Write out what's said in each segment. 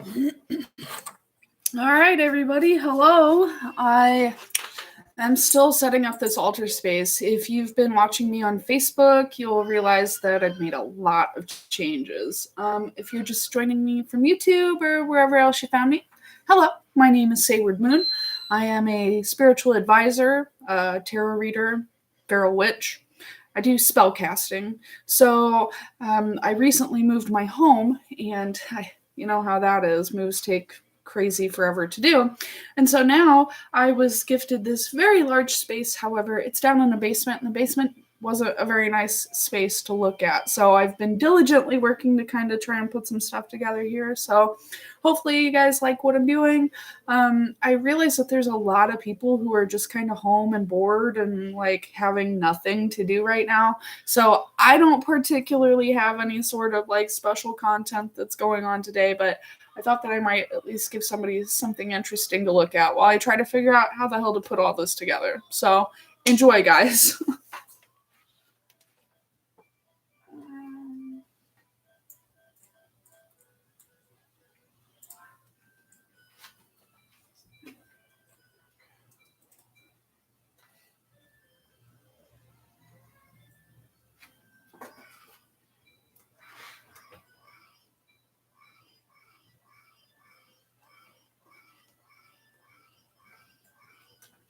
All right, everybody. Hello. I am still setting up this altar space. If you've been watching me on Facebook, you'll realize that I've made a lot of changes. If you're just joining me from YouTube or wherever else you found me, hello. My name is Sayward Moon. I am a spiritual advisor, tarot reader, feral witch. I do spell casting. So I recently moved my home, and you know how that is. Moves take crazy forever to do. And so now I was gifted this very large space. However, it's down in a basement, and the basement wasn't a very nice space to look at. So I've been diligently working to kind of try and put some stuff together here. So hopefully you guys like what I'm doing. I realize that there's a lot of people who are just kind of home and bored and like having nothing to do right now. So I don't particularly have any sort of like special content that's going on today, but I thought that I might at least give somebody something interesting to look at while I try to figure out how the hell to put all this together. So enjoy, guys.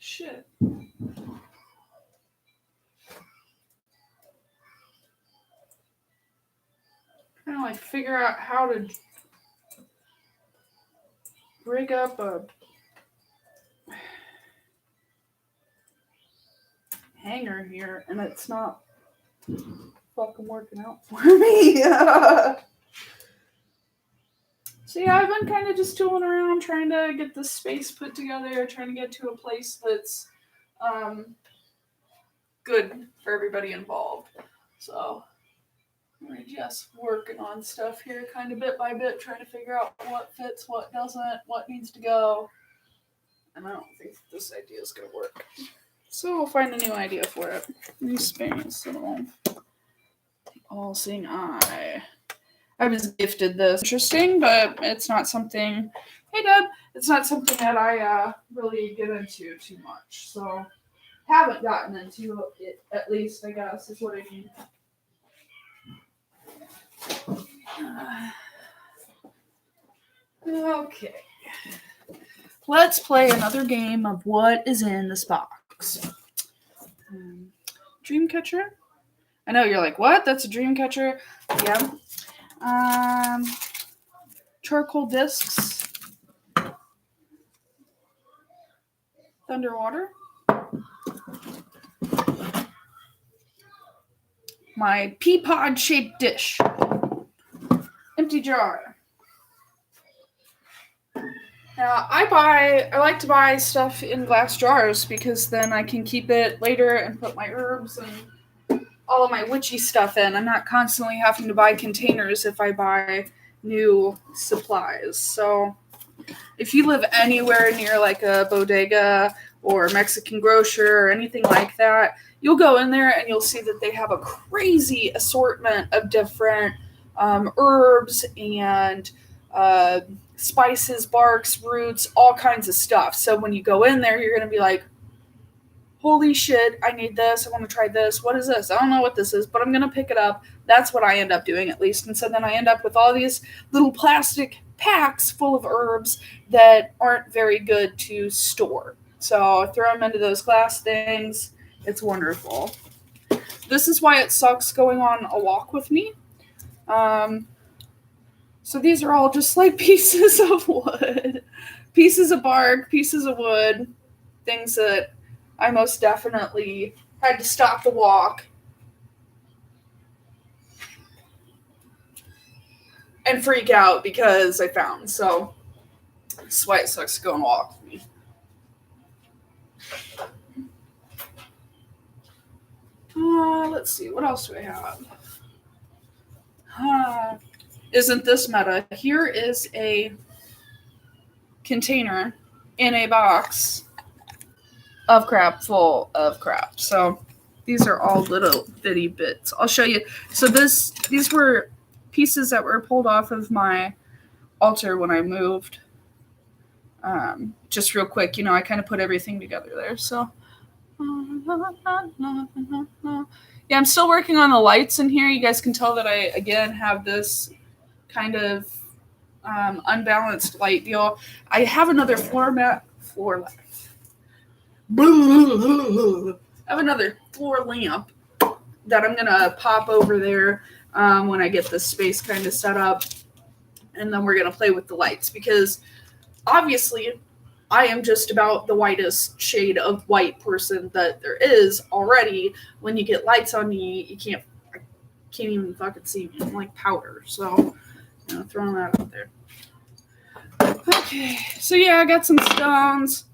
Shit. Kind of like figure out how to rig up a hanger here, and it's not fucking working out for me. So yeah, I've been kind of just tooling around trying to get this space put together, trying to get to a place that's good for everybody involved. So we're just working on stuff here kind of bit by bit, trying to figure out what fits, what doesn't, what needs to go. And I don't think this idea is going to work. So we'll find a new idea for it. New space. All seeing eye. I was gifted this. Interesting, but it's not something. Hey, Deb. It's not something that I really get into too much. So haven't gotten into it, at least, I guess, is what I mean. Okay. Let's play another game of what is in this box. Dreamcatcher? I know you're like, what? That's a Dreamcatcher? Yeah. Charcoal discs. Thunderwater. My pea pod shaped dish. Empty jar. Now, I like to buy stuff in glass jars because then I can keep it later and put my herbs and all of my witchy stuff in. I'm not constantly having to buy containers if I buy new supplies. So if you live anywhere near like a bodega or Mexican grocer or anything like that, you'll go in there and you'll see that they have a crazy assortment of different herbs and spices, barks, roots, all kinds of stuff. So when you go in there, you're going to be like, holy shit, I need this. I want to try this. What is this? I don't know what this is, but I'm going to pick it up. That's what I end up doing, at least. And so then I end up with all these little plastic packs full of herbs that aren't very good to store. So I throw them into those glass things. It's wonderful. This is why it sucks going on a walk with me. So these are all just like pieces of wood, pieces of bark, pieces of wood, things that I most definitely had to stop the walk and freak out because I found. So that's why it sucks to go and walk with me. Let's see, what else do I have? Isn't this meta? Here is a container in a box of crap full of crap. So these are all little bitty bits. I'll show you. So these were pieces that were pulled off of my altar when I moved. Just real quick, I kind of put everything together there. So, yeah, I'm still working on the lights in here. You guys can tell that I, again, have this kind of unbalanced light deal. I have another I have another floor lamp that I'm going to pop over there when I get this space kind of set up. And then we're going to play with the lights because obviously I am just about the whitest shade of white person that there is already. When you get lights on me, I can't even fucking see me. I'm like powder. So, throwing that out there. Okay, so yeah, I got some stones.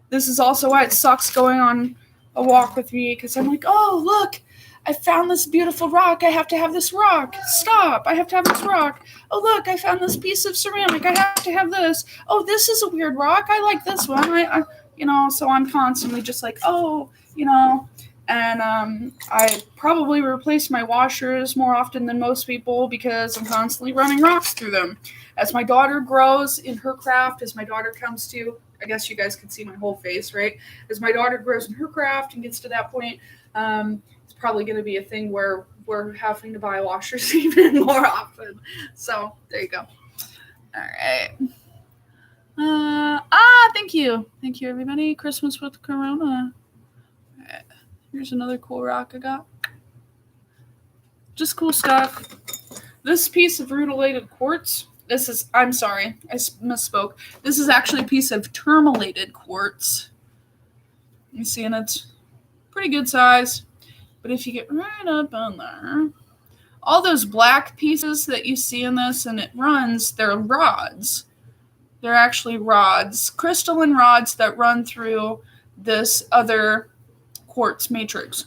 This is also why it sucks going on a walk with me, because I'm like, oh, look, I found this beautiful rock. I have to have this rock. Stop. I have to have this rock. Oh, look, I found this piece of ceramic. I have to have this. Oh, this is a weird rock. I like this one. So I'm constantly just like, and I probably replace my washers more often than most people because I'm constantly running rocks through them. As my daughter grows in her craft, as my daughter comes to, I guess you guys can see my whole face, right? As my daughter grows in her craft and gets to that point, it's probably going to be a thing where we're having to buy washers even more often. So there you go. All right. Thank you. Thank you, everybody. Christmas with Corona. All right. Here's another cool rock I got. Just cool stuff. This piece of rutilated quartz, I'm sorry, I misspoke. This is actually a piece of tourmalated quartz. You see, and it's pretty good size. But if you get right up on there, all those black pieces that you see in this and it runs, they're rods. They're actually rods, crystalline rods that run through this other quartz matrix.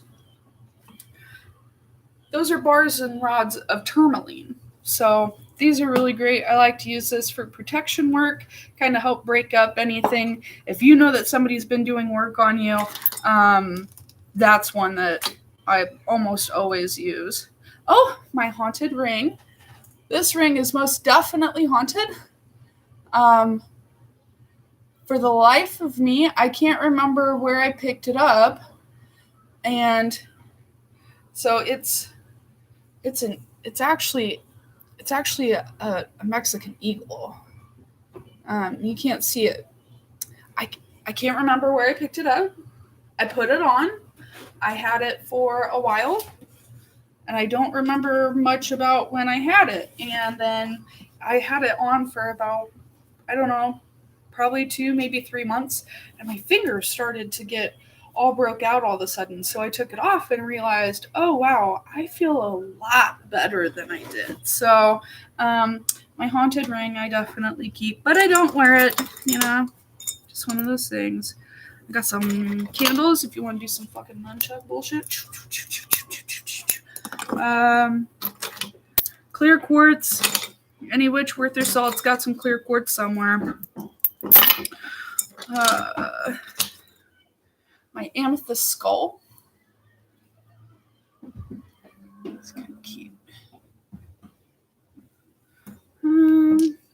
Those are bars and rods of tourmaline. So these are really great. I like to use this for protection work, kind of help break up anything. If you know that somebody's been doing work on you, that's one that I almost always use. Oh, my haunted ring. This ring is most definitely haunted. For the life of me, I can't remember where I picked it up. And so it's actually a Mexican eagle. You can't see it. I can't remember where I picked it up. I put it on. I had it for a while, and I don't remember much about when I had it. And then I had it on for about, I don't know, probably 2, maybe 3 months, and my fingers started to get all broke out all of a sudden. So I took it off and realized, oh, wow, I feel a lot better than I did. So my haunted ring I definitely keep, but I don't wear it, just one of those things. I got some candles if you want to do some fucking nunchuck bullshit. Clear quartz. Any witch worth their salt's got some clear quartz somewhere. My amethyst skull. It's kind of cute.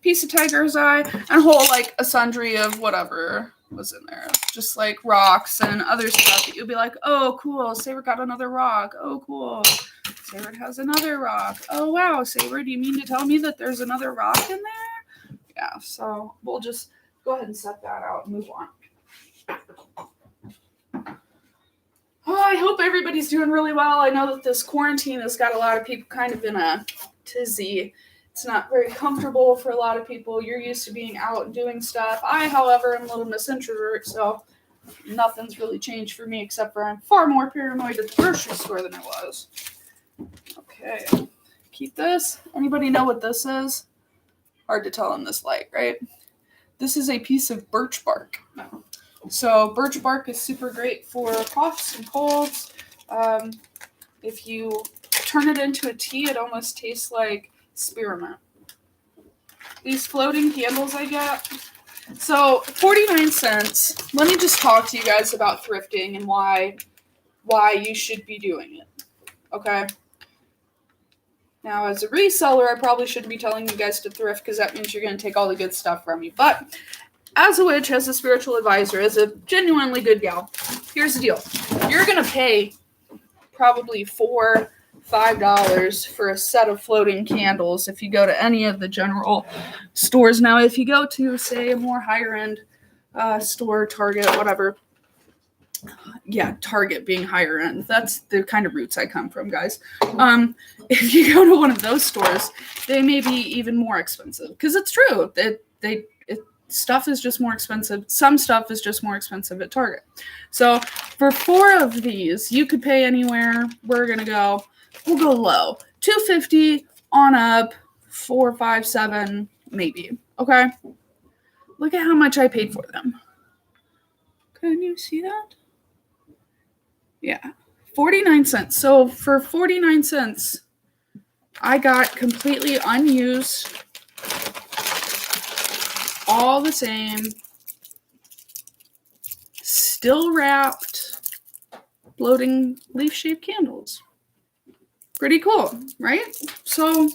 Piece of tiger's eye, and a whole a sundry of whatever was in there, just like rocks and other stuff that you'll be like, oh cool, Saber got another rock. Oh cool, Saber has another rock. Oh wow, Saber, do you mean to tell me that there's another rock in there? Yeah, so we'll just go ahead and set that out and move on. Oh, I hope everybody's doing really well. I know that this quarantine has got a lot of people kind of in a tizzy. It's not very comfortable for a lot of people. You're used to being out and doing stuff. I, however, am a little Miss Introvert, so nothing's really changed for me except for I'm far more paranoid at the grocery store than I was. Okay, keep this. Anybody know what this is? Hard to tell in this light, right? This is a piece of birch bark. So birch bark is super great for coughs and colds. If you turn it into a tea, it almost tastes like spearmint. These floating candles I got. So 49 cents. Let me just talk to you guys about thrifting and why you should be doing it. Okay. Now, as a reseller, I probably shouldn't be telling you guys to thrift because that means you're going to take all the good stuff from me. But as a witch, as a spiritual advisor, as a genuinely good gal, here's the deal. You're going to pay probably $4-5 for a set of floating candles if you go to any of the general stores. Now, if you go to, say, a more higher-end store, Target, whatever. Yeah, Target being higher end. That's the kind of roots I come from, guys. If you go to one of those stores, they may be even more expensive because it's true. Stuff is just more expensive. Some stuff is just more expensive at Target. So for 4 of these, you could pay anywhere. We'll go low. $250 on up, 4, 5, 7, maybe. Okay. Look at how much I paid for them. Can you see that? Yeah, 49 cents. So for 49 cents, I got completely unused, all the same, still wrapped, floating leaf-shaped candles. Pretty cool, right? So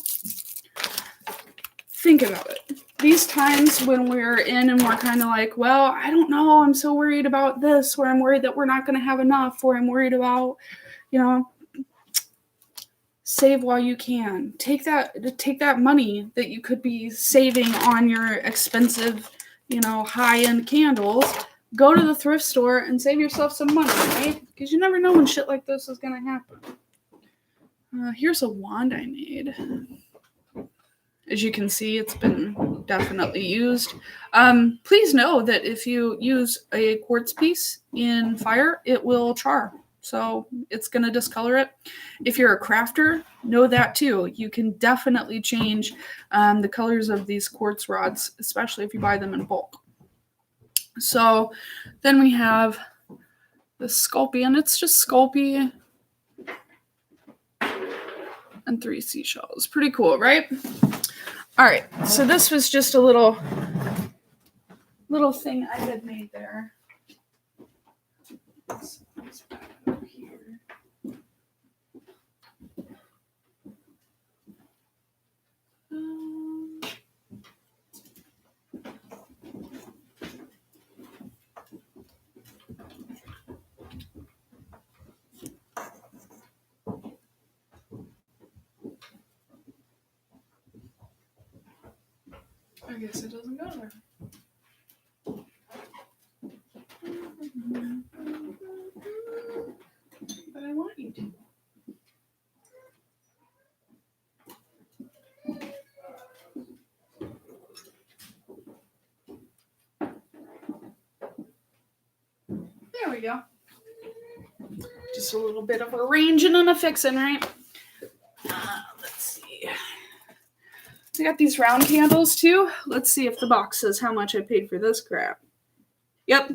think about it. These times when we're in and we're kind of like, well, I don't know, I'm so worried about this, or I'm worried that we're not going to have enough, or I'm worried about, save while you can. Take that money that you could be saving on your expensive, high-end candles, go to the thrift store and save yourself some money, right? Because you never know when shit like this is going to happen. Here's a wand I made. As you can see, it's been definitely used. Please know that if you use a quartz piece in fire, it will char. So it's going to discolor it. If you're a crafter, know that too. You can definitely change the colors of these quartz rods, especially if you buy them in bulk. So then we have the Sculpey, and it's just Sculpey and 3 seashells. Pretty cool, right? All right, so this was just a little thing I had made there. I guess it doesn't go there. But I want you to. There we go. Just a little bit of arranging and a fixing, right? Let's see. I got these round candles too. Let's see if the box says how much I paid for this crap. Yep.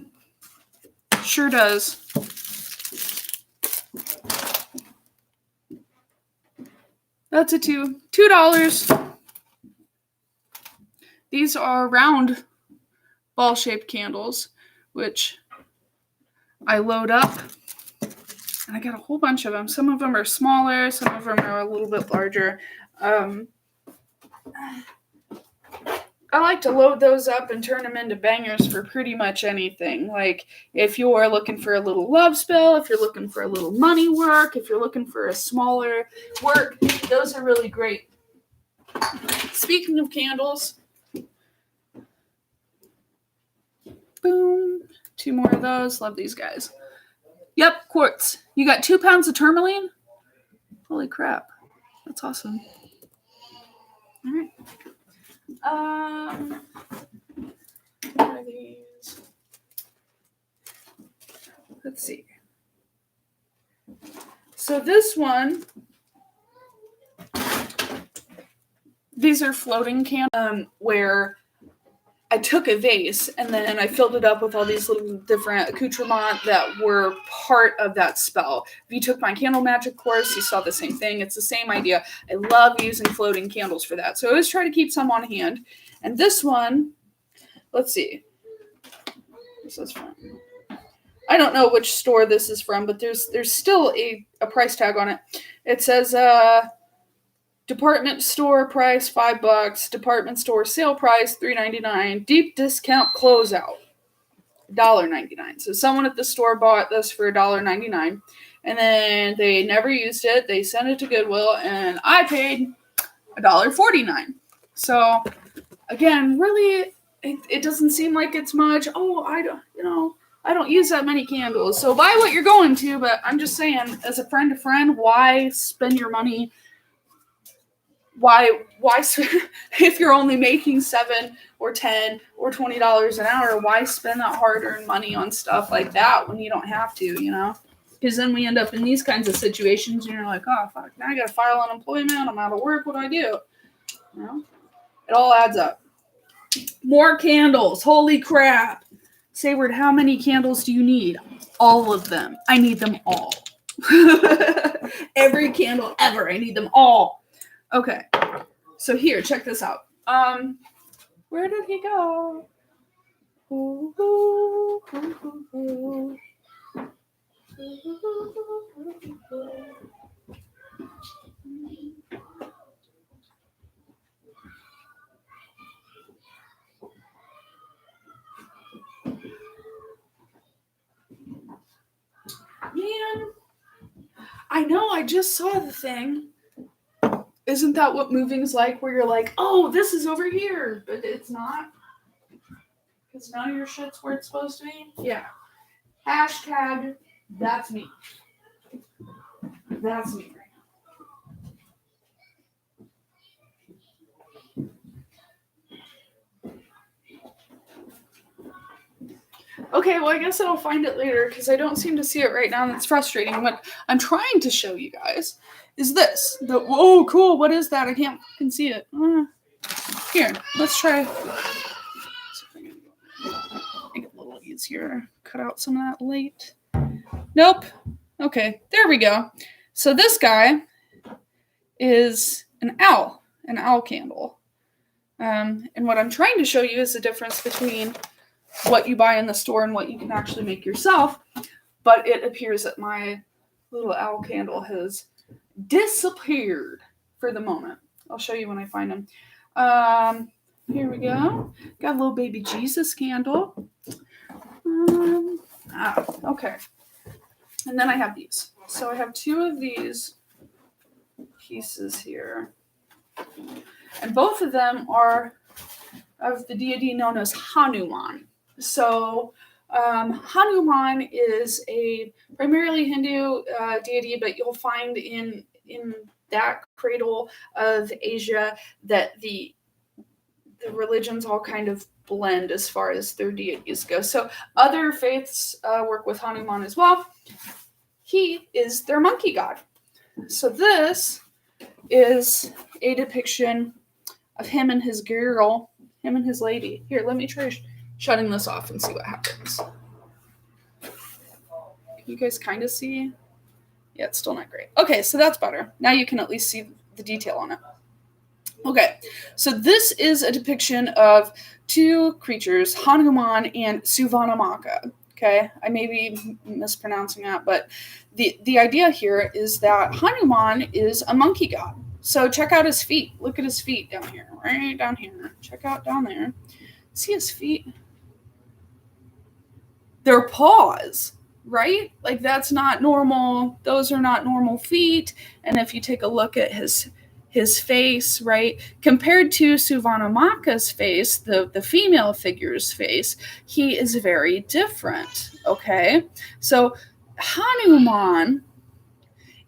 Sure does. That's a $2. These are round ball-shaped candles, which I load up. And I got a whole bunch of them. Some of them are smaller. Some of them are a little bit larger. I like to load those up and turn them into bangers for pretty much anything. Like if you are looking for a little love spell, if you're looking for a little money work, if you're looking for a smaller work, those are really great. Speaking of candles, boom, 2 more of those. Love these guys. Yep, quartz. You got 2 pounds of tourmaline? Holy crap. That's awesome. All right. What are these? Let's see. So this one, these are floating candles where I took a vase and then I filled it up with all these little different accoutrements that were part of that spell. If you took my candle magic course, you saw the same thing. It's the same idea. I love using floating candles for that. So I always try to keep some on hand. And this one, let's see. This is from, I don't know which store this is from, but there's still a price tag on it. It says Department store price $5. Department store sale price $3.99. Deep discount closeout $1.99. So someone at the store bought this for $1.99, and then they never used it. They sent it to Goodwill, and I paid $1.49. So again, really, it doesn't seem like it's much. Oh, I don't use that many candles. So buy what you're going to, but I'm just saying, as a friend to friend, why spend your money? Why if you're only making $7 or $10 or $20 an hour, why spend that hard-earned money on stuff like that when you don't have to, Because then we end up in these kinds of situations, and you're like, oh fuck, now I gotta file unemployment, I'm out of work, what do I do? It all adds up. More candles, holy crap. Sayward, how many candles do you need? All of them. I need them all. Every candle ever, I need them all. Okay, so here, check this out. Where did he go? Man, I know, I just saw the thing. Isn't that what moving's like, where you're like, oh, this is over here, but it's not? Because none of your shit's where it's supposed to be? Yeah. Hashtag, that's me. That's me right now. Okay, well, I guess I'll find it later, because I don't seem to see it right now, and it's frustrating. What I'm trying to show you guys is this. Oh, cool. What is that? I can't fucking see it. Here, let's try. Make it a little easier. Cut out some of that light. Nope. Okay, there we go. So this guy is an owl candle. And what I'm trying to show you is the difference between what you buy in the store and what you can actually make yourself. But it appears that my little owl candle has disappeared for the moment. I'll show you when I find him. Here we go. Got a little baby Jesus candle. Okay. And then I have these. So I have two of these pieces here. And both of them are of the deity known as Hanuman. So Hanuman is a primarily Hindu deity, but you'll find in that cradle of Asia that the religions all kind of blend as far as their deities go. So other faiths work with Hanuman as well. He is their monkey god. So this is a depiction of him and his girl, him and his lady. Here, let me try shutting this off and see what happens. Can you guys kind of see? Yeah, it's still not great. Okay, so that's better. Now you can at least see the detail on it. Okay, so this is a depiction of two creatures, Hanuman and Suvanamaka. Okay, I may be mispronouncing that, but the idea here is that Hanuman is a monkey god. So check out his feet. Look at his feet down here, right down here. Check out down there. See his feet? They're paws, right? Like that's not normal. Those are not normal feet. And if you take a look at his face, right, compared to Suvanamaka's face, the female figure's face, he is very different, okay? So Hanuman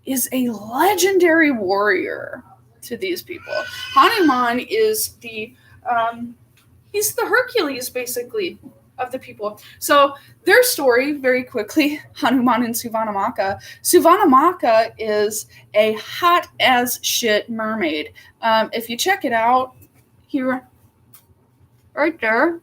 is a legendary warrior to these people. Hanuman is he's the Hercules, basically, of the people. So their story, very quickly, Hanuman and Suvanamaka. Suvanamaka is a hot as shit mermaid. If you check it out here, right there,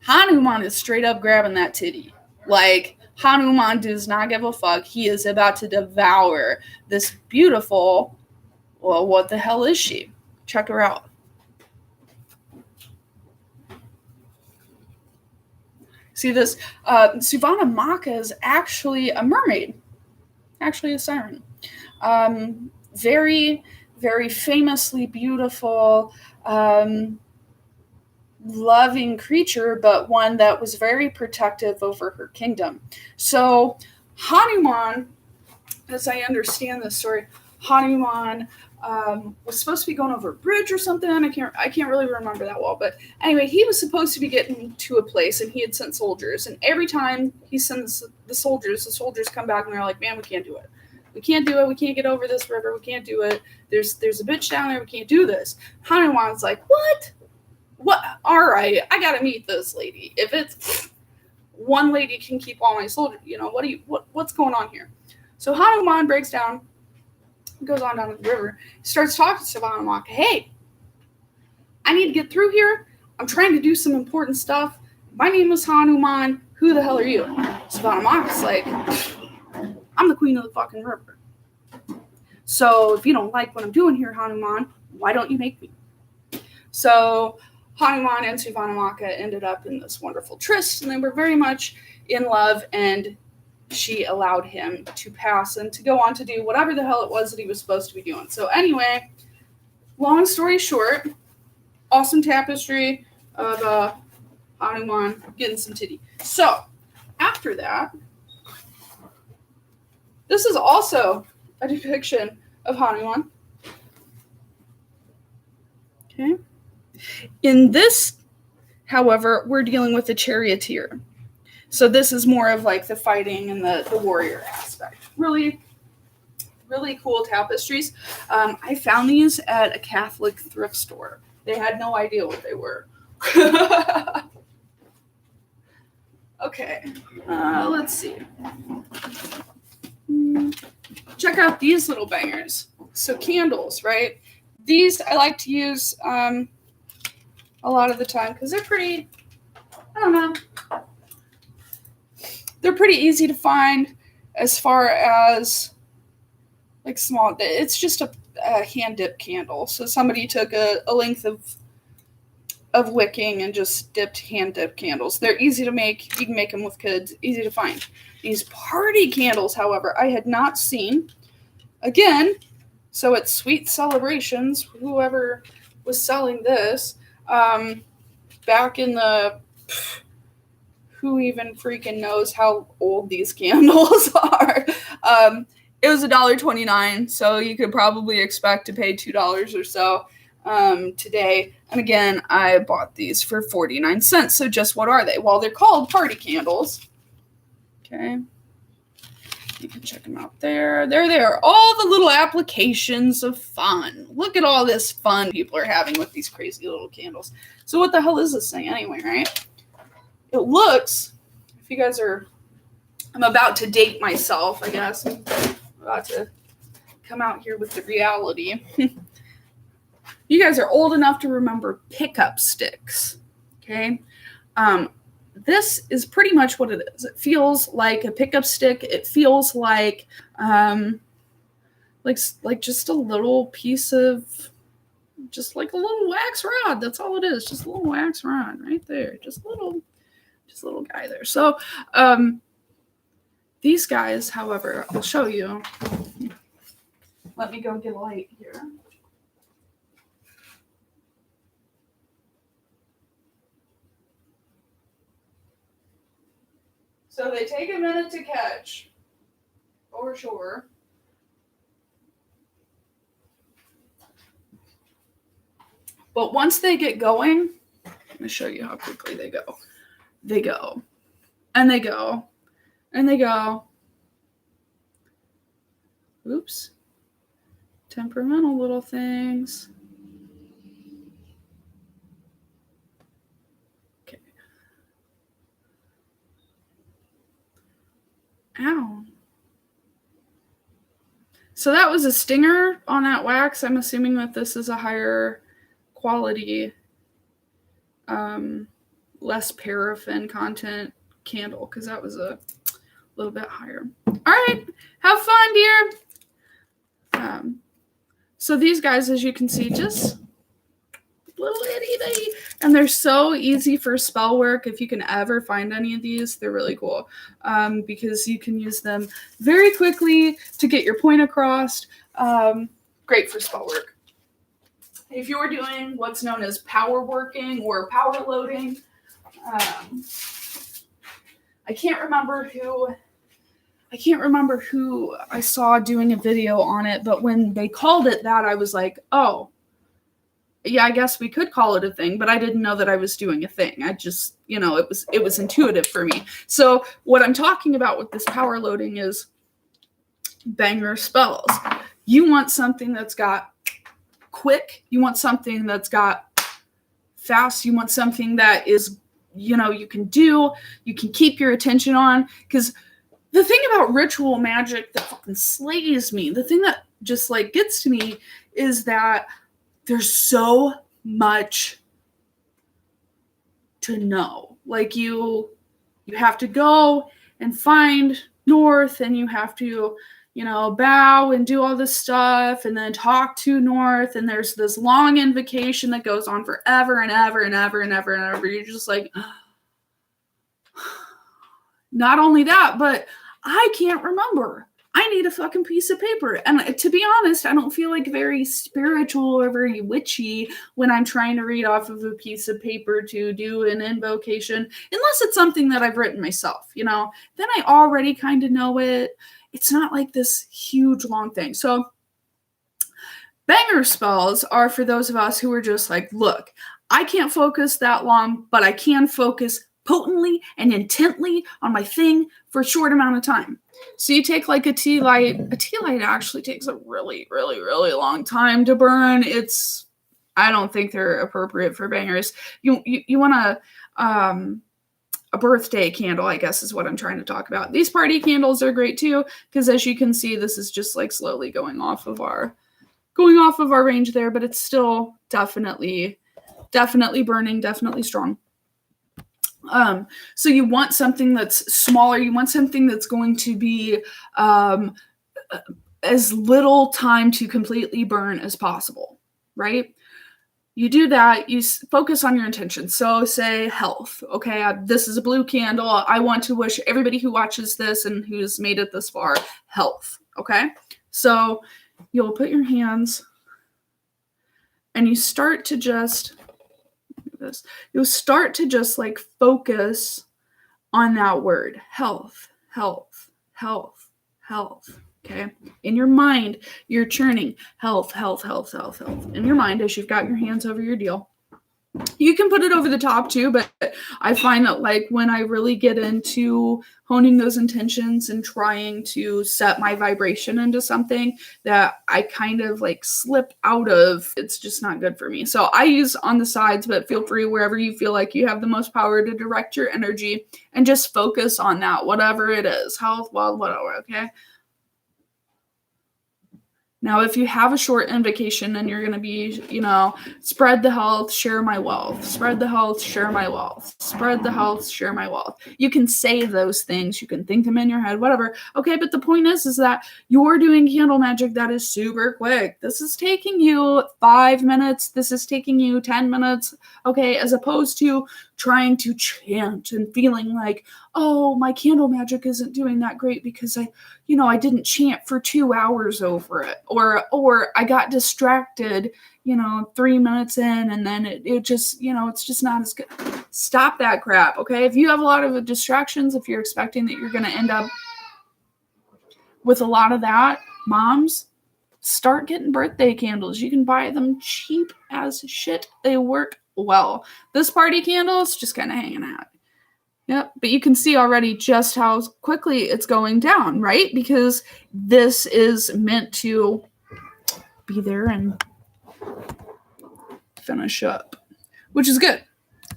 Hanuman is straight up grabbing that titty. Like, Hanuman does not give a fuck. He is about to devour this beautiful, well, what the hell is she? Check her out. See this? Suvanamaka is actually a mermaid, actually a siren. very, very famously beautiful, loving creature, but one that was very protective over her kingdom. So Hanuman, as I understand this story, Hanuman was supposed to be going over a bridge or something. I can't really remember that well, but anyway, he was supposed to be getting to a place, and he had sent soldiers. And every time he sends the soldiers come back and they're like, "Man, we can't do it. We can't do it. We can't get over this river. We can't do it. There's a bitch down there. We can't do this." Hanuman's like, "What? What? All right, I gotta meet this lady. If it's one lady can keep all my soldiers, what's going on here?" So Hanuman breaks down, goes on down to the river, starts talking to Vanamaka. "Hey, I need to get through here. I'm trying to do some important stuff. My name is Hanuman. Who the hell are you?" So Vanamaka's like, "I'm the queen of the fucking river. So if you don't like what I'm doing here, Hanuman, why don't you make me?" So Hanuman and Vanamaka ended up in this wonderful tryst, and they were very much in love, and she allowed him to pass and to go on to do whatever the hell it was that he was supposed to be doing. So anyway, long story short, awesome tapestry of Hanuman getting some titty. So after that, this is also a depiction of Hanuman. Okay. In this, however, we're dealing with a charioteer. So this is more of like the fighting and the warrior aspect. Really, really cool tapestries. I found these at a Catholic thrift store. They had no idea what they were. Okay, let's see. Check out these little bangers. So candles, right? These I like to use a lot of the time because they're pretty, I don't know, they're pretty easy to find as far as like small. It's just a hand dip candle. So somebody took a length of wicking and just hand dip candles. They're easy to make. You can make them with kids. Easy to find. These party candles, however, I had not seen. Again, so at Sweet Celebrations, whoever was selling this, back in the, who even freaking knows how old these candles are. It was $1.29, so you could probably expect to pay $2 or so today. And again, I bought these for 49 cents. So just what are they? Well, they're called party candles. Okay. You can check them out there. They're there. All the little applications of fun. Look at all this fun people are having with these crazy little candles. So what the hell is this thing anyway, right? It looks, if you guys are, I'm about to date myself, I guess. I'm about to come out here with the reality. You guys are old enough to remember pickup sticks, okay? This is pretty much what it is. It feels like a pickup stick. It feels like just a little piece of, just like a little wax rod. That's all it is. Just a little wax rod right there. Just a little guy there. So these guys, however, I'll show you. Let me go get a light here. So they take a minute to catch, for sure. But once they get going, let me show you how quickly they go. They go, and they go, and they go. Oops. Temperamental little things. Ow. So that was a stinger on that wax. I'm assuming that this is a higher quality, less paraffin content candle, because that was a little bit higher. All right. Have fun, dear. So these guys, as you can see, just little itty bitty, and they're so easy for spell work. If you can ever find any of these, they're really cool, because you can use them very quickly to get your point across. Great for spell work. If you're doing what's known as power working or power loading, I can't remember who I saw doing a video on it, but when they called it that, I was like, oh, yeah, I guess we could call it a thing, but I didn't know that I was doing a thing. I just, it was intuitive for me. So what I'm talking about with this power loading is banger spells. You want something that's got quick. You want something that's got fast. You want something that is, you can keep your attention on. Because the thing about ritual magic that fucking slays me, the thing that just like gets to me is that there's so much to know. Like you have to go and find North, and you have to, bow and do all this stuff and then talk to North. And there's this long invocation that goes on forever and ever and ever and ever and ever. You're just like, not only that, but I can't remember. I need a fucking piece of paper. And to be honest, I don't feel like very spiritual or very witchy when I'm trying to read off of a piece of paper to do an invocation, unless it's something that I've written myself, then I already kind of know it. It's not like this huge long thing. So banger spells are for those of us who are just like, look, I can't focus that long, but I can focus potently and intently on my thing for a short amount of time. So you take like a tea light. A tea light actually takes a really, really, really long time to burn. I don't think they're appropriate for bangers. You want a birthday candle, I guess is what I'm trying to talk about. These party candles are great too, because as you can see, this is just like slowly going off of our range there, but it's still definitely burning, definitely strong. So you want something that's smaller. You want something that's going to be as little time to completely burn as possible, right? You do that, you focus on your intention. So say health. Okay, this is a blue candle. I want to wish everybody who watches this and who's made it this far health. Okay, so you'll put your hands and you start to just like focus on that word, health, health, health, health. Okay. In your mind, you're churning health, health, health, health, health. In your mind, as you've got your hands over your deal. You can put it over the top too, but I find that like when I really get into honing those intentions and trying to set my vibration into something that I kind of like slip out of, it's just not good for me. So I use on the sides, but feel free wherever you feel like you have the most power to direct your energy and just focus on that, whatever it is, health, wealth, whatever, okay? Now, if you have a short invocation and you're going to be, spread the health, share my wealth, spread the health, share my wealth, spread the health, share my wealth. You can say those things. You can think them in your head, whatever. Okay, but the point is that you're doing candle magic that is super quick. This is taking you 5 minutes. This is taking you 10 minutes. Okay, as opposed to trying to chant and feeling like, oh, my candle magic isn't doing that great because I didn't chant for 2 hours over it. Or I got distracted, 3 minutes in and then it just, it's just not as good. Stop that crap, okay? If you have a lot of distractions, if you're expecting that you're going to end up with a lot of that, moms, start getting birthday candles. You can buy them cheap as shit. They work well. This party candle is just kind of hanging out. Yep, but you can see already just how quickly it's going down, right? Because this is meant to be there and finish up, which is good.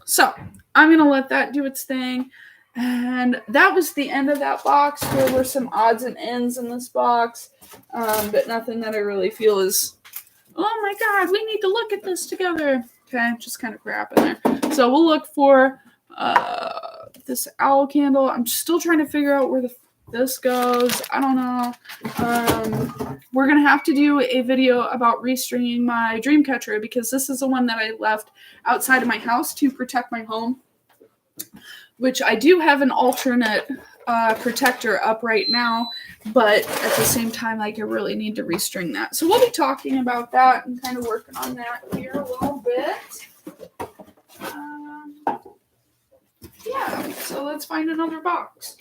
So I'm going to let that do its thing. And that was the end of that box. There were some odds and ends in this box, but nothing that I really feel is, oh my God, we need to look at this together. Okay, just kind of crap in there. So we'll look for this owl candle. I'm still trying to figure out where this goes. I don't know. We're going to have to do a video about restringing my dream catcher because this is the one that I left outside of my house to protect my home, which I do have an alternate protector up right now, but at the same time, like, I really need to restring that. So we'll be talking about that and kind of working on that here a little bit. Yeah, so let's find another box.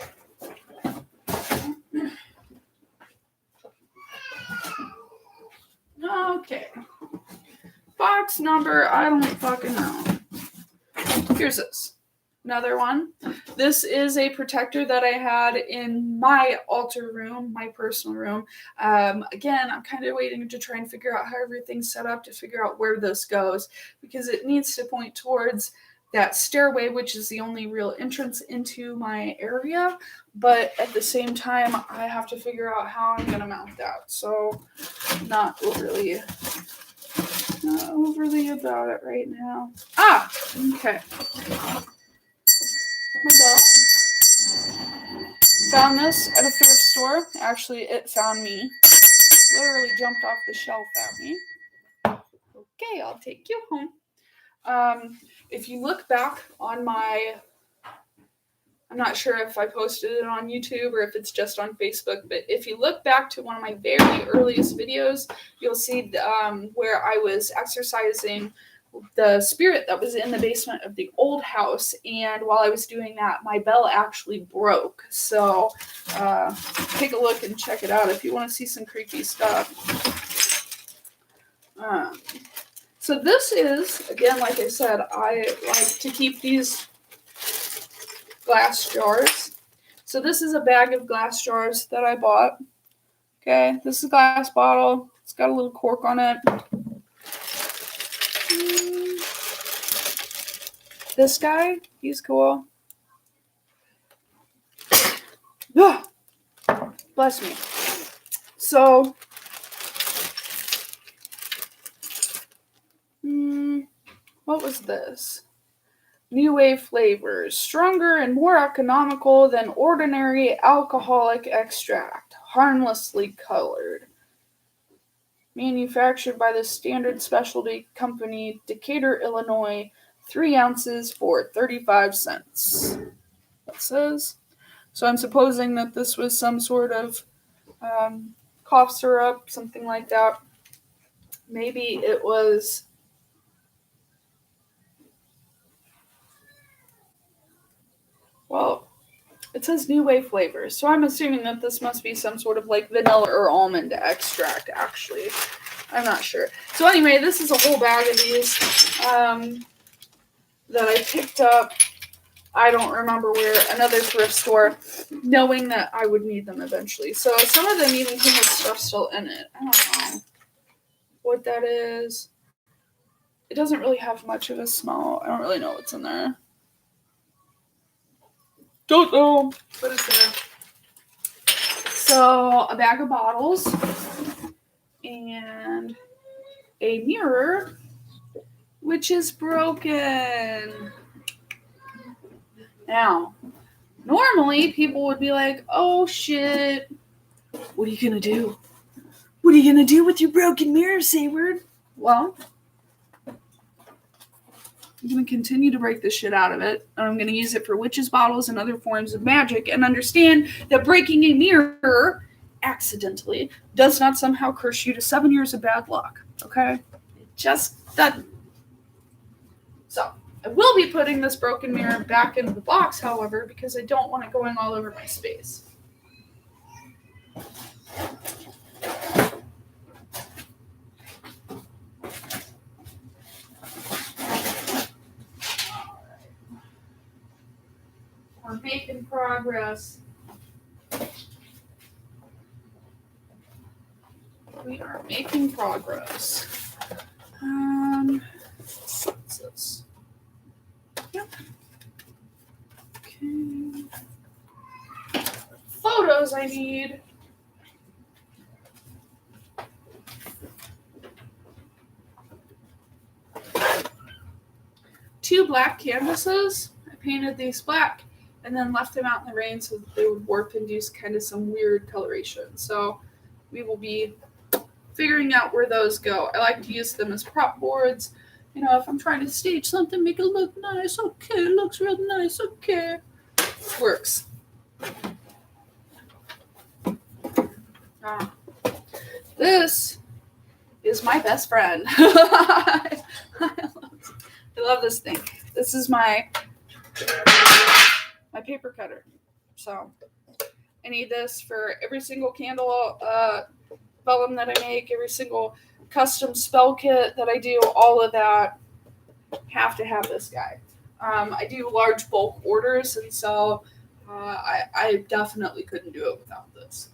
Okay. Box number, I don't fucking know. Here's this. Another one. This is a protector that I had in my altar room, my personal room. Again, I'm kind of waiting to try and figure out how everything's set up to figure out where this goes, because it needs to point towards that stairway, which is the only real entrance into my area. But at the same time, I have to figure out how I'm going to mount that. So not overly about it right now. Okay. My belt. Found this at a thrift store. Actually, it found me. Literally jumped off the shelf at me. Okay, I'll take you home. If you look back on my, I'm not sure if I posted it on YouTube or if it's just on Facebook, but if you look back to one of my very earliest videos, you'll see where I was exercising the spirit that was in the basement of the old house, and while I was doing that, my bell actually broke. So take a look and check it out if you want to see some creepy stuff. So this is, again, like I said, I like to keep these glass jars. So this is a bag of glass jars that I bought. Okay, this is a glass bottle. It's got a little cork on it. This guy, he's cool. Ugh. Bless me. So, what was this? New Wave flavors. Stronger and more economical than ordinary alcoholic extract. Harmlessly colored. Manufactured by the Standard Specialty Company, Decatur, Illinois. 3 ounces for 35 cents. That says. So I'm supposing that this was some sort of cough syrup, something like that. Maybe it was. Well, it says New Wave flavors, so I'm assuming that this must be some sort of like vanilla or almond extract, actually. I'm not sure. So anyway, this is a whole bag of these that I picked up. I don't remember where, another thrift store, knowing that I would need them eventually. So some of them even came with stuff still in it. I don't know what that is. It doesn't really have much of a smell. I don't really know what's in there. Don't know, but it's there. So a bag of bottles and a mirror, which is broken. Now, normally people would be like, oh shit, what are you gonna do? What are you gonna do with your broken mirror, Sayward? Well, I'm gonna continue to break the shit out of it, and I'm gonna use it for witches' bottles and other forms of magic, and understand that breaking a mirror accidentally does not somehow curse you to 7 years of bad luck, okay? It just doesn't. So, I will be putting this broken mirror back into the box, however, because I don't want it going all over my space. We're making progress. We are making progress. What's this? Yep. Okay. Photos I need. Two black canvases. I painted these black and then left them out in the rain so that they would warp and do kind of some weird coloration. So we will be figuring out where those go. I like to use them as prop boards. You know, if I'm trying to stage something, make it look nice. Okay, it looks real nice. Okay. Works. This is my best friend. I love this thing. This is my paper cutter. So I need this for every single candle vellum that I make, every single custom spell kit that I do, all of that. Have to have this guy. I do large bulk orders, and so I definitely couldn't do it without this.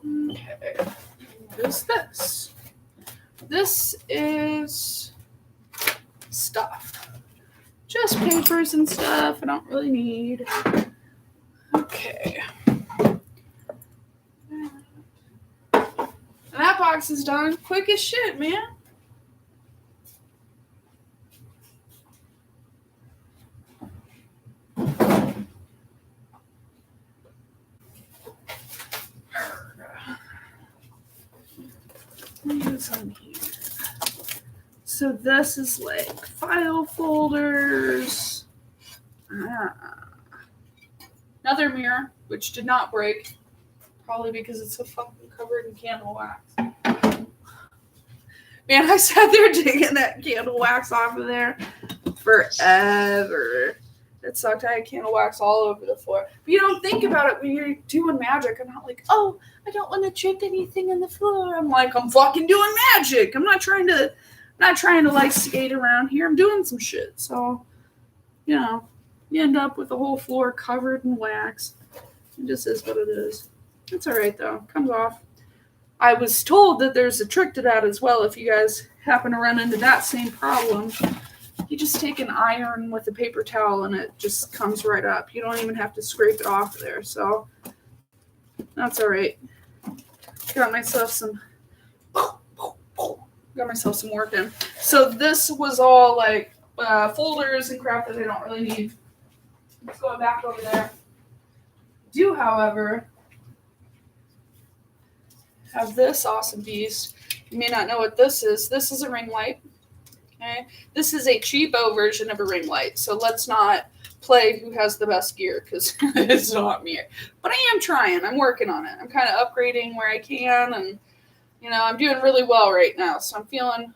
Okay, what is this? This is stuff. Just papers and stuff I don't really need. Okay. And that box is done quick as shit, man. What's on here? So this is like file folders. Another mirror, which did not break. Probably because it's so fucking covered in candle wax. Man, I sat there digging that candle wax off of there forever. It sucked. I had candle wax all over the floor. But you don't think about it when you're doing magic. I'm not like, oh, I don't want to chip anything on the floor. I'm like, I'm fucking doing magic. I'm not trying to like skate around here. I'm doing some shit. So, you know, you end up with the whole floor covered in wax. It just is what it is. It's all right, though. Comes off. I was told that there's a trick to that as well. If you guys happen to run into that same problem, you just take an iron with a paper towel and it just comes right up. You don't even have to scrape it off there. So that's all right. Got myself some work in. So this was all like folders and crap that I don't really need. Let's go back over there. Do, however, have this awesome beast. You may not know what this is. This is a ring light. Okay, this is a cheapo version of a ring light. So let's not play who has the best gear because it's not me. But I am trying. I'm working on it. I'm kind of upgrading where I can, and you know I'm doing really well right now. So I'm feeling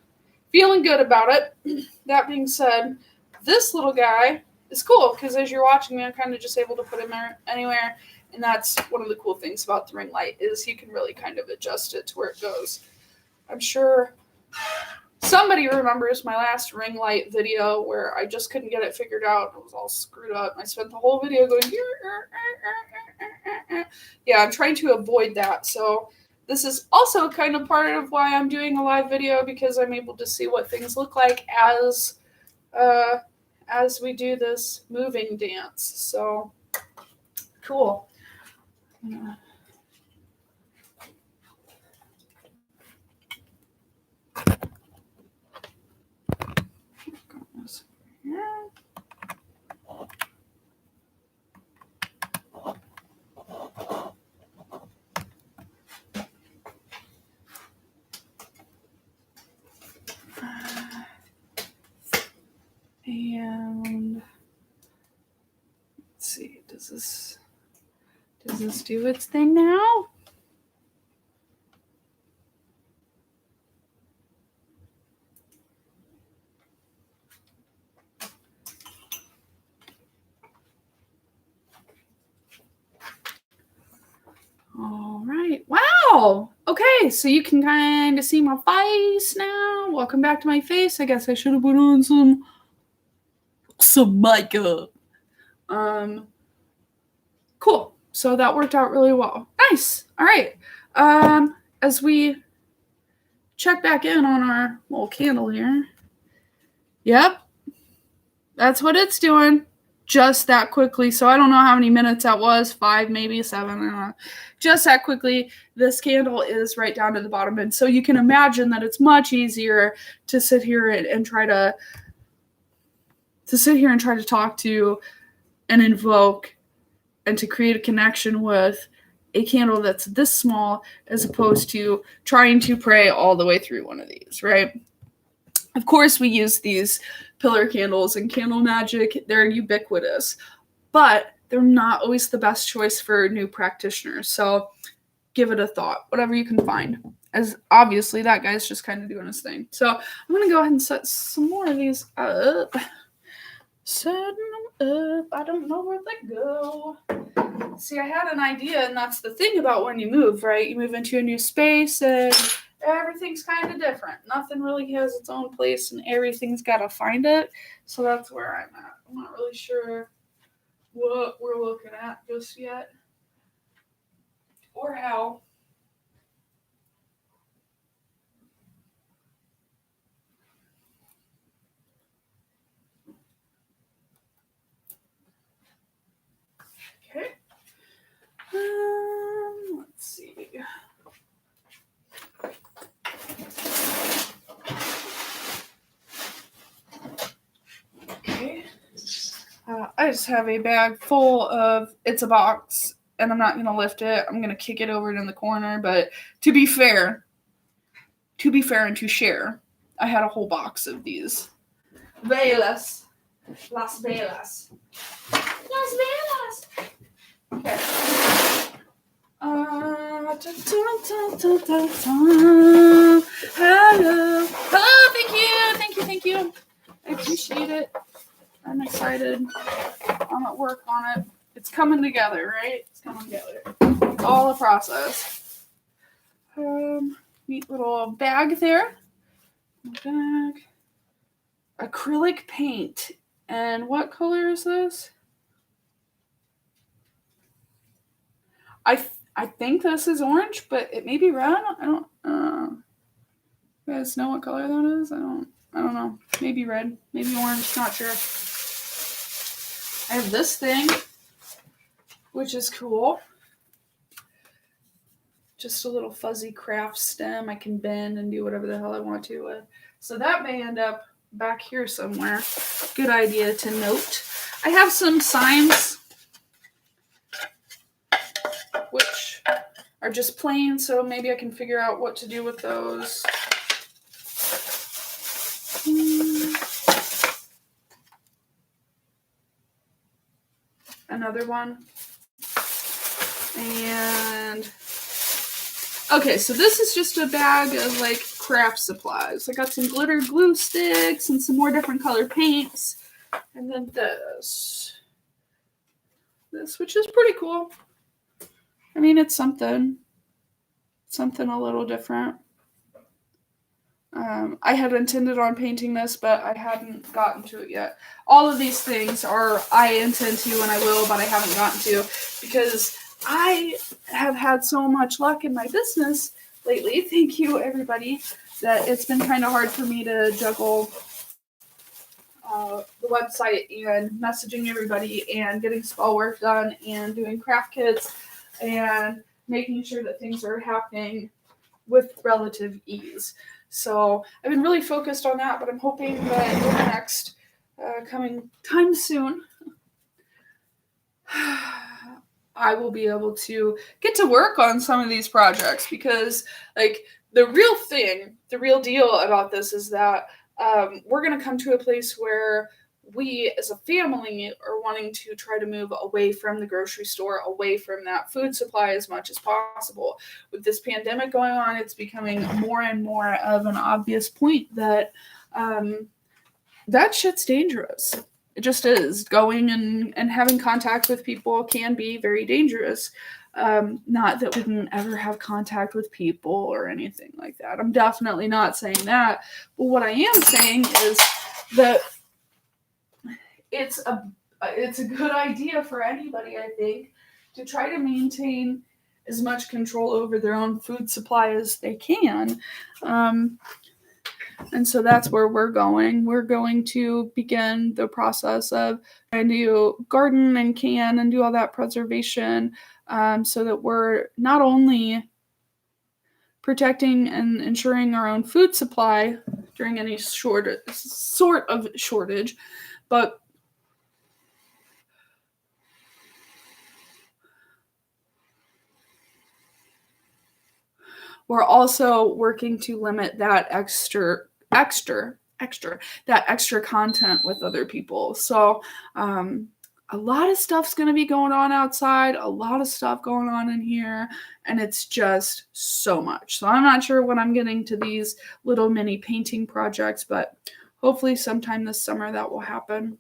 good about it. That being said, this little guy is cool because as you're watching me, I'm kind of just able to put him anywhere. And that's one of the cool things about the ring light is you can really kind of adjust it to where it goes. I'm sure somebody remembers my last ring light video where I just couldn't get it figured out. It was all screwed up. I spent the whole video going, yeah, I'm trying to avoid that. So this is also kind of part of why I'm doing a live video because I'm able to see what things look like as we do this moving dance. So cool. And let's see, does this do its thing now? All right. Wow. Okay, so you can kind of see my face now. Welcome back to my face. I guess I should have put on some makeup. Cool. So that worked out really well. Nice. All right. As we check back in on our little candle here. Yep. That's what it's doing. Just that quickly. So I don't know how many minutes that was. 5, maybe 7. I don't know. Just that quickly. This candle is right down to the bottom. And so you can imagine that it's much easier to sit here and try to talk to and invoke and to create a connection with a candle that's this small as opposed to trying to pray all the way through one of these, right? Of course, we use these pillar candles and Candle Magic. They're ubiquitous, but they're not always the best choice for new practitioners. So give it a thought, whatever you can find. As obviously that guy's just kind of doing his thing. So I'm going to go ahead and set some more of these up. Setting them up. I don't know where they go. See, I had an idea, and that's the thing about when you move, right? You move into a new space, and everything's kind of different. Nothing really has its own place, and everything's got to find it. So that's where I'm at. I'm not really sure what we're looking at just yet, or how. Okay. Let's see. Okay. I just have a bag full of, it's a box, and I'm not going to lift it. I'm going to kick it over in the corner. But to be fair and to share, I had a whole box of these. Velas. Las Velas. Las Velas. Okay. Hello. Oh, thank you. I appreciate it. I'm excited. I'm at work on it. It's coming together, right? It's coming together. It's all a process. Neat little bag there. Bag. Acrylic paint. And what color is this? I think this is orange, but it may be red. I don't. You guys know what color that is? I don't know. Maybe red, maybe orange. Not sure. I have this thing, which is cool. Just a little fuzzy craft stem I can bend and do whatever the hell I want to with. So that may end up back here somewhere. Good idea to note. I have some signs, which are just plain, so maybe I can figure out what to do with those. Another one. And okay, so this is just a bag of like craft supplies. I got some glitter glue sticks and some more different color paints. And then this, which is pretty cool. I mean, it's something a little different. I had intended on painting this, but I hadn't gotten to it yet. All of these things are I intend to and I will, but I haven't gotten to because I have had so much luck in my business lately. Thank you, everybody. That it's been kind of hard for me to juggle the website and messaging everybody and getting spell work done and doing craft kits and making sure that things are happening with relative ease. So I've been really focused on that, but I'm hoping that in the next coming time soon, I will be able to get to work on some of these projects because, like, the real deal about this is that we're going to come to a place where we as a family are wanting to try to move away from the grocery store, away from that food supply as much as possible. With this pandemic going on, it's becoming more and more of an obvious point that that shit's dangerous. It just is. Going and having contact with people can be very dangerous. Not that we didn't ever have contact with people or anything like that. I'm definitely not saying that. But what I am saying is that it's a good idea for anybody, I think, to try to maintain as much control over their own food supply as they can. And so that's where we're going. We're going to begin the process of trying to garden and can and do all that preservation so that we're not only protecting and ensuring our own food supply during any sort of shortage, but we're also working to limit that extra extra content with other people. So a lot of stuff's going to be going on outside, a lot of stuff going on in here, and it's just so much. So I'm not sure when I'm getting to these little mini painting projects, but hopefully sometime this summer that will happen.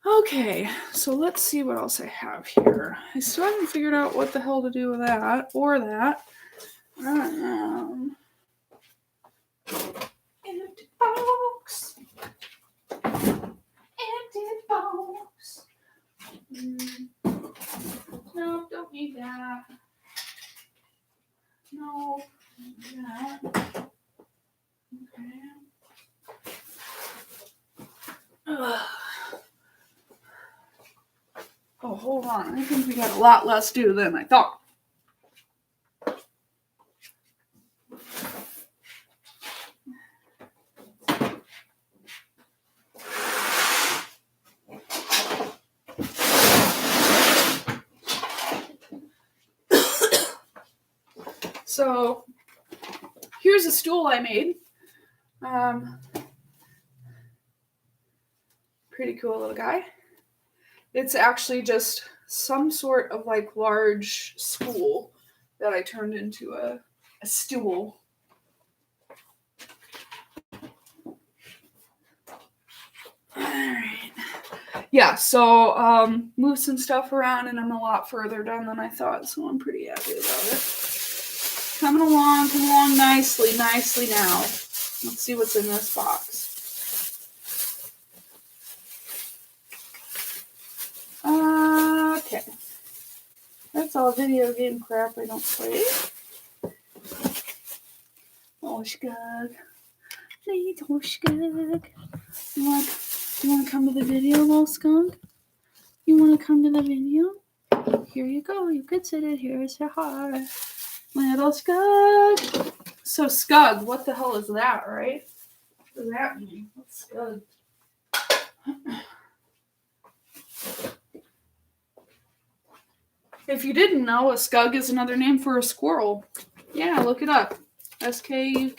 Okay, so let's see what else I have here. I still haven't figured out what the hell to do with that or that. Empty box. Empty box. No, don't need that. No, don't need that. Okay. Ugh. Oh, hold on. I think we got a lot less to do than I thought. So here's a stool I made. Pretty cool little guy. It's actually just some sort of like large spool that I turned into a stool. Alright. Yeah, so moved some stuff around and I'm a lot further done than I thought, so I'm pretty happy about it. Coming along nicely now. Let's see what's in this box. Okay. That's all video game crap I don't play. Oh, Skug. Little Skug. You want to come to the video, little skunk? You want to come to the video? Here you go. You could sit it. Here's your heart. Little Skug. So, Skug, what the hell is that, right? What does that mean? What's Skug? If you didn't know, a skug is another name for a squirrel. Yeah, look it up. S-K-U-G.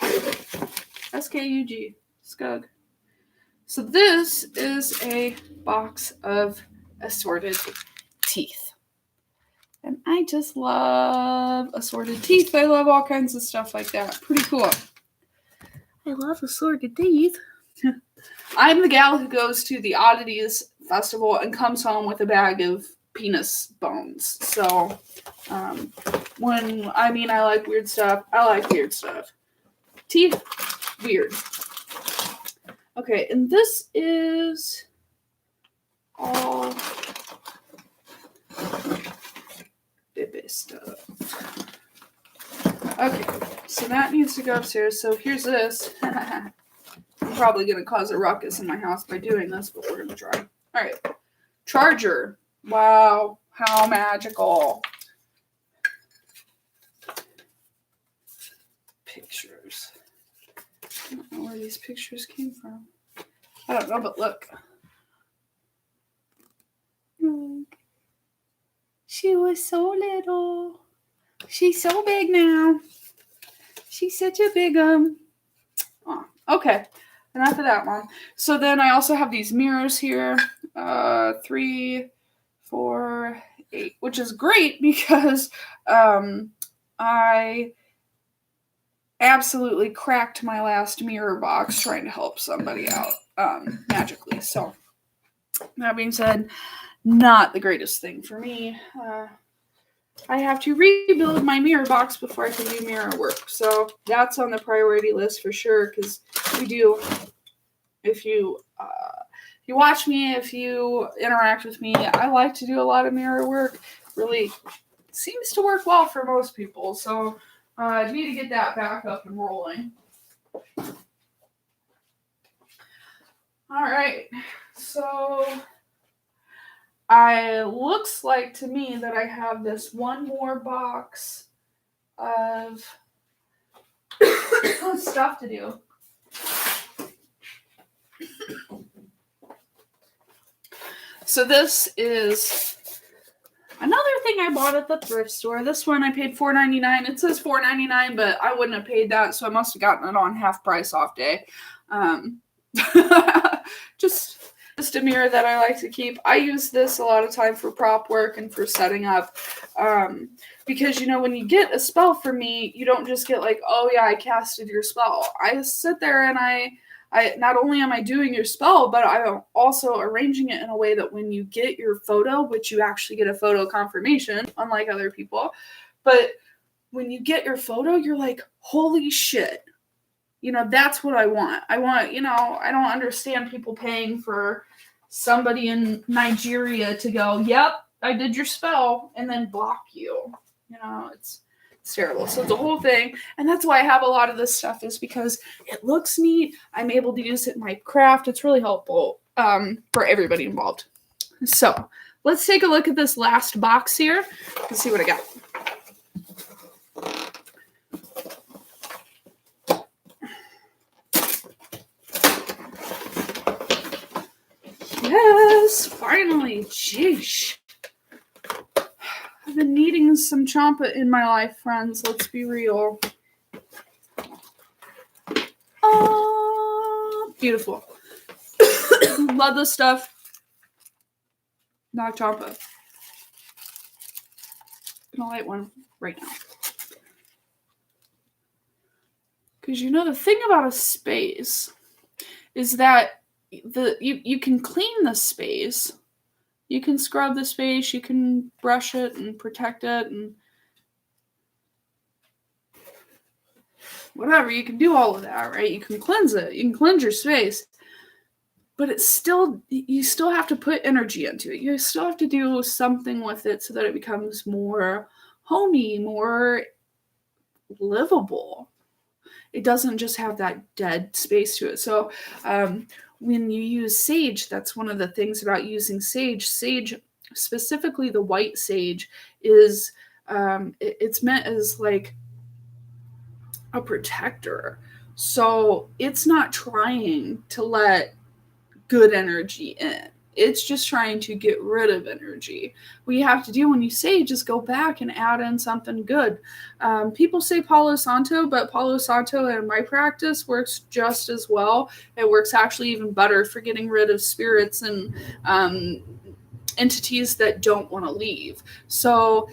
Skug. So this is a box of assorted teeth. And I just love assorted teeth. I love all kinds of stuff like that. Pretty cool. I love assorted teeth. I'm the gal who goes to the Oddities Festival and comes home with a bag of penis bones. So, I like weird stuff. I like weird stuff. Teeth, weird. Okay, and this is all baby stuff. Okay, so that needs to go upstairs. So here's this. I'm probably going to cause a ruckus in my house by doing this, but we're going to try. All right, charger. Wow, how magical. Pictures. I don't know where these pictures came from. I don't know, but look. She was so little. She's so big now. She's such a big Oh, okay. Enough of that one. So then I also have these mirrors here. 3, 4, 8, which is great because I absolutely cracked my last mirror box trying to help somebody out magically. So that being said, not the greatest thing for me. I have to rebuild my mirror box before I can do mirror work. So that's on the priority list for sure because we do, if you watch me, if you interact with me, I like to do a lot of mirror work. Really seems to work well for most people. So I need to get that back up and rolling. All right. So looks like to me that I have this one more box of stuff to do. So this is another thing thing I bought at the thrift store. This one I paid $4.99. It says $4.99, but I wouldn't have paid that, so I must have gotten it on half price off day. Just a mirror that I like to keep. I use this a lot of time for prop work and for setting up. Because, when you get a spell from me, you don't just get like, oh yeah, I casted your spell. I sit there and I not only am I doing your spell, but I'm also arranging it in a way that when you get your photo, which you actually get a photo confirmation, unlike other people, but when you get your photo, you're like, holy shit. That's what I want. I don't understand people paying for somebody in Nigeria to go, yep, I did your spell, and then block you. It's terrible. So it's a whole thing. And that's why I have a lot of this stuff, is because it looks neat. I'm able to use it in my craft. It's really helpful for everybody involved. So let's take a look at this last box here and see what I got. Yes, finally. Jeez. I've been needing some Champa in my life, friends. Let's be real. Oh, beautiful. Love this stuff. Not Champa. I'm gonna light one right now. Because the thing about a space is that you can clean the space. You can scrub the space, you can brush it and protect it and whatever. You can do all of that, right? You can cleanse it. You can cleanse your space. But you still have to put energy into it. You still have to do something with it so that it becomes more homey, more livable. It doesn't just have that dead space to it. So, when you use sage, that's one of the things about using sage. Sage, specifically the white sage, is it's meant as like a protector. So it's not trying to let good energy in. It's just trying to get rid of energy. What you have to do when you sage is go back and add in something good. People say Palo Santo, but Palo Santo in my practice works just as well. It works actually even better for getting rid of spirits and entities that don't want to leave. So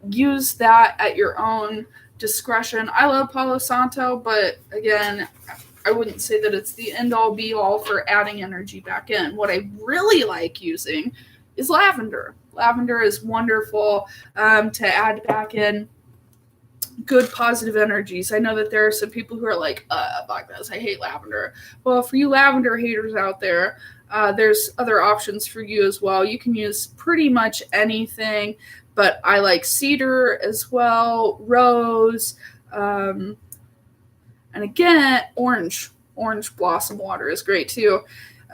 use that at your own discretion. I love Palo Santo, but again, I wouldn't say that it's the end-all be-all for adding energy back in. What I really like using is lavender. Lavender is wonderful to add back in good positive energies. I know that there are some people who are like, fuck this, I hate lavender. Well, for you lavender haters out there, there's other options for you as well. You can use pretty much anything, but I like cedar as well, rose, and again, orange blossom water is great too.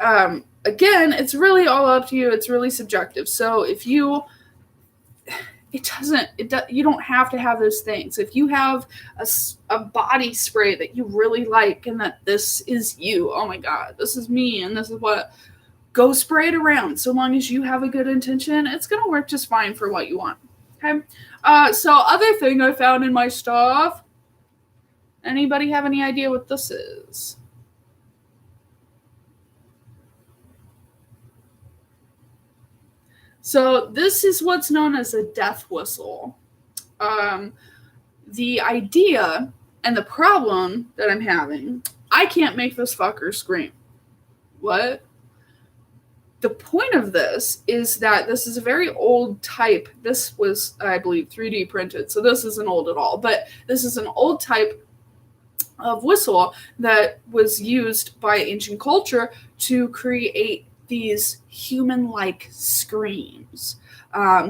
Again, it's really all up to you. It's really subjective. So if you don't have to have those things. If you have a body spray that you really like and that this is you, oh my God, this is me and this is what, go spray it around. So long as you have a good intention, it's going to work just fine for what you want. Okay. So other thing I found in my stuff, anybody have any idea what this is? So this is what's known as a death whistle. The idea and the problem that I'm having, I can't make this fucker scream. What? The point of this is that this is a very old type. This was, I believe, 3D printed, so this isn't old at all. But this is an old type of whistle that was used by ancient culture to create these human-like screams.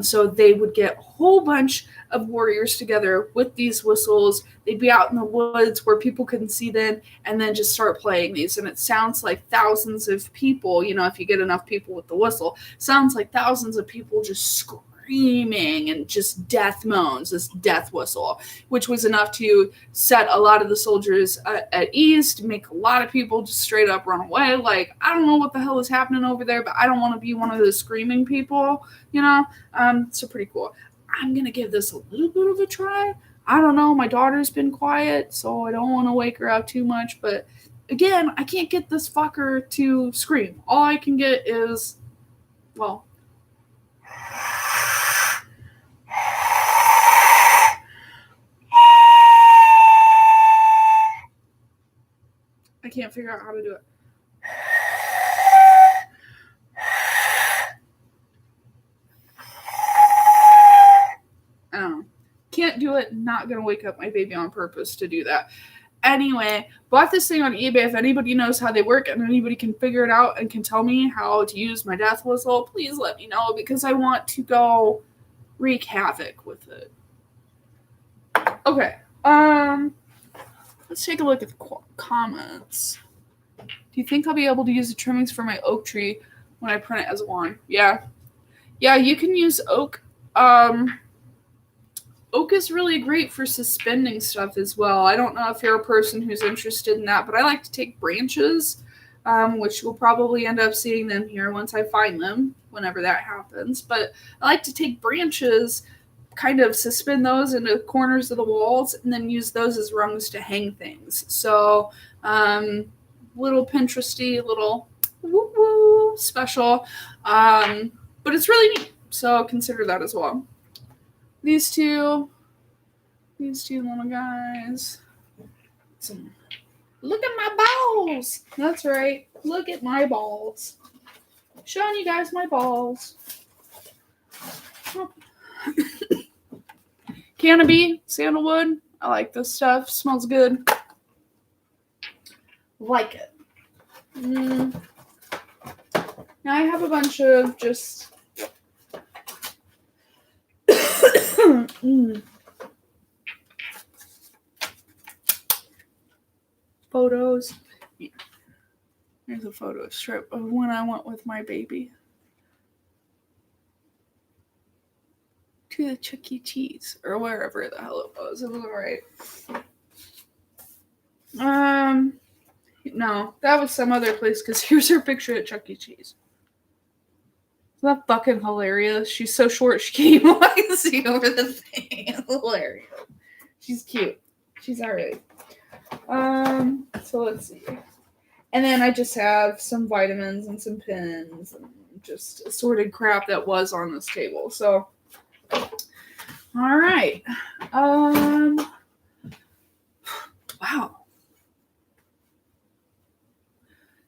So they would get a whole bunch of warriors together with these whistles. They'd be out in the woods where people couldn't see them and then just start playing these. And it sounds like thousands of people, if you get enough people with the whistle, sounds like thousands of people just screaming screaming and just death moans, this death whistle, which was enough to set a lot of the soldiers at ease, to make a lot of people just straight up run away. Like, I don't know what the hell is happening over there, but I don't want to be one of those screaming people, so pretty cool. I'm going to give this a little bit of a try. I don't know. My daughter's been quiet, so I don't want to wake her up too much. But again, I can't get this fucker to scream. All I can get is, well, I can't figure out how to do it. I don't know. Can't do it. Not going to wake up my baby on purpose to do that. Anyway, bought this thing on eBay. If anybody knows how they work and anybody can figure it out and can tell me how to use my death whistle, please let me know, because I want to go wreak havoc with it. Okay. Let's take a look at the comments. Do you think I'll be able to use the trimmings for my oak tree when I print it as a wand? Yeah. Yeah, you can use oak. Oak is really great for suspending stuff as well. I don't know if you're a person who's interested in that, but I like to take branches, which we'll probably end up seeing them here once I find them, whenever that happens. But I like to take branches, kind of suspend those into corners of the walls, and then use those as rungs to hang things. So, little Pinteresty, little woo-woo special, but it's really neat. So consider that as well. These two little guys. Look at my balls. That's right. Look at my balls. Showing you guys my balls. Canopy, sandalwood. I like this stuff. Smells good. Like it. Now I have a bunch of just photos. Yeah. Here's a photo strip of when I went with my baby to the Chuck E. Cheese or wherever the hell it was. It was alright. No, that was some other place, because here's her picture at Chuck E. Cheese. Isn't that fucking hilarious? She's so short she can't even see over the thing. It's hilarious. She's cute. She's alright. So let's see. And then I just have some vitamins and some pins and just assorted crap that was on this table. So, alright. Wow.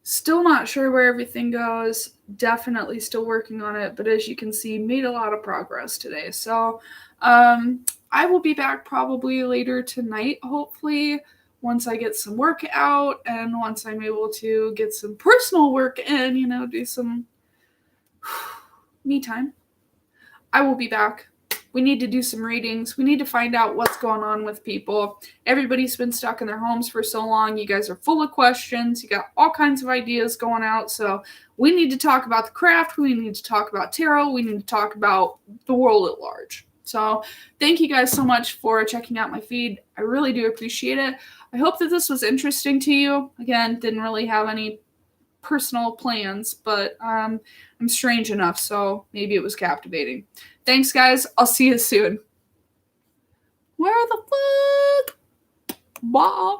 Still not sure where everything goes. Definitely still working on it. But as you can see, made a lot of progress today. So I will be back probably later tonight, hopefully, once I get some work out and once I'm able to get some personal work in, do some me time. I will be back. We need to do some readings. We need to find out what's going on with people. Everybody's been stuck in their homes for so long. You guys are full of questions. You got all kinds of ideas going out. So we need to talk about the craft. We need to talk about tarot. We need to talk about the world at large. So thank you guys so much for checking out my feed. I really do appreciate it. I hope that this was interesting to you. Again, didn't really have any personal plans, but I'm strange enough, so maybe it was captivating. Thanks, guys. I'll see you soon. Where the fuck? Bye.